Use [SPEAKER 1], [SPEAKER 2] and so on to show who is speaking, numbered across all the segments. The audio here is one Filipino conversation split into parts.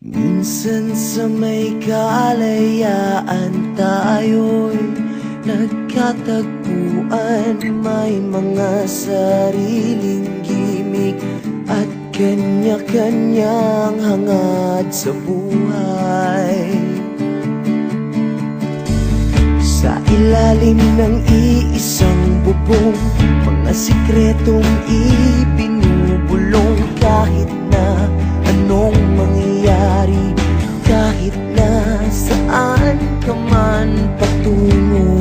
[SPEAKER 1] Minsan sa may kalayaan tayo'y nagkatagpuan. May mga sariling gimik at kanya-kanyang hangad sa buhay. Sa ilalim ng iisang bubong, mga sikretong ibinubulong. Kahit na anong mangyayari, kahit na saan ka man patungo,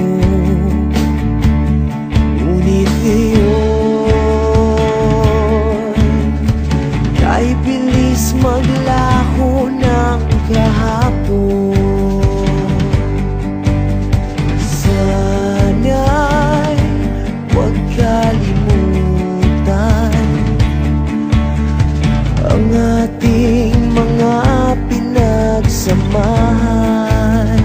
[SPEAKER 1] ngunit ngayon kay bilis maglaho ng kahapon. Sana'y huwag kalimutan ang ating mga pinagsamahan.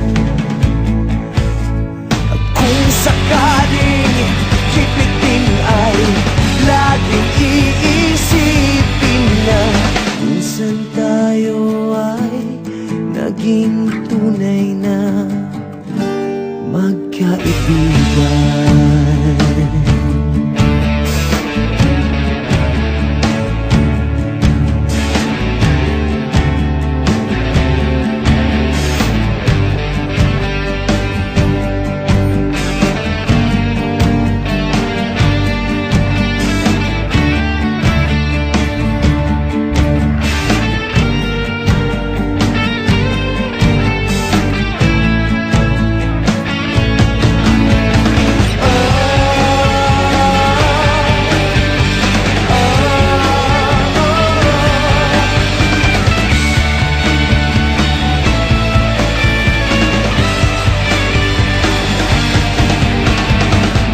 [SPEAKER 1] At kung sakaling hipitin ay laging iisipin na minsan tayo ay naging tunay na magkaibigan.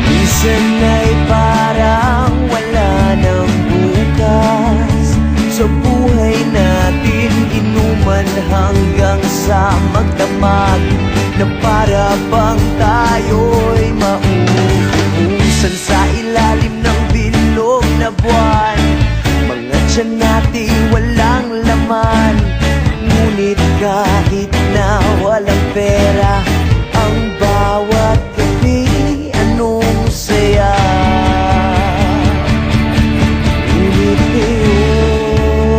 [SPEAKER 1] Minsan ay parang wala ng bukas sa buhay natin, inuman hanggang sa magdamag na para bang tayo'y mauubusan sa ilalim ng bilog na buwan. Mga tiyan natin walang laman, ngunit kahit na walang pera, ang bawat gabi anong saya. Ngunit ngayon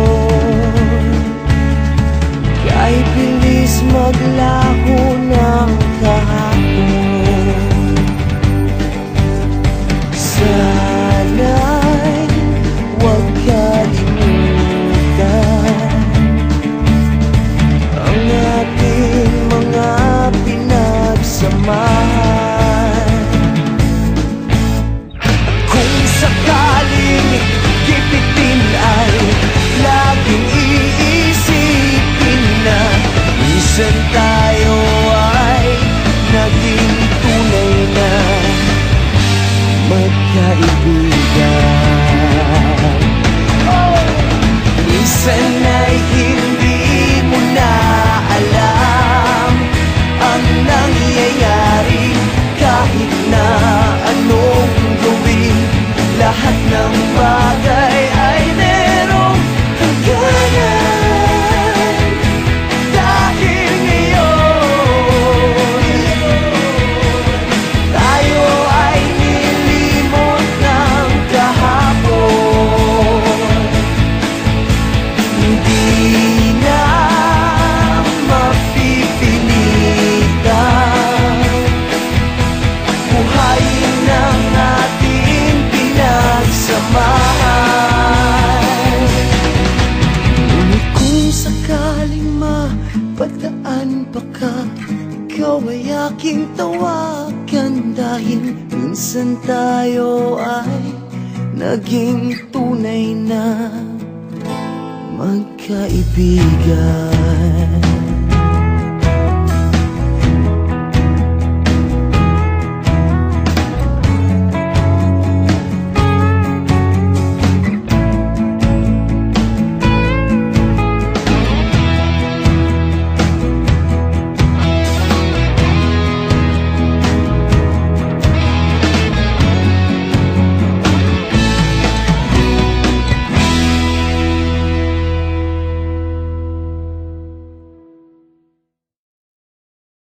[SPEAKER 1] kay bilis maglaho ng kahapon. Sana'y huwag kalimutan ang ating mga pinagsamahan. Kung sakaling gipitin ay laging iisipin na minsan tayo ay naging tunay na magkaibigan. Minsan ay hindi mo na alam ang nangyayari, kahit na anong gawin, lahat ng bagay ay merong hangganan. Dahil ngayon tayo ay nilimot ng kahapon. Hindi na mapipilitan buhayin ng ating pinagsamahan. Ngunit kung sakaling mapadaan pa ka, ikaw ay aking tawagan. Dahil minsan tayo ay naging tunay na magkaibigan.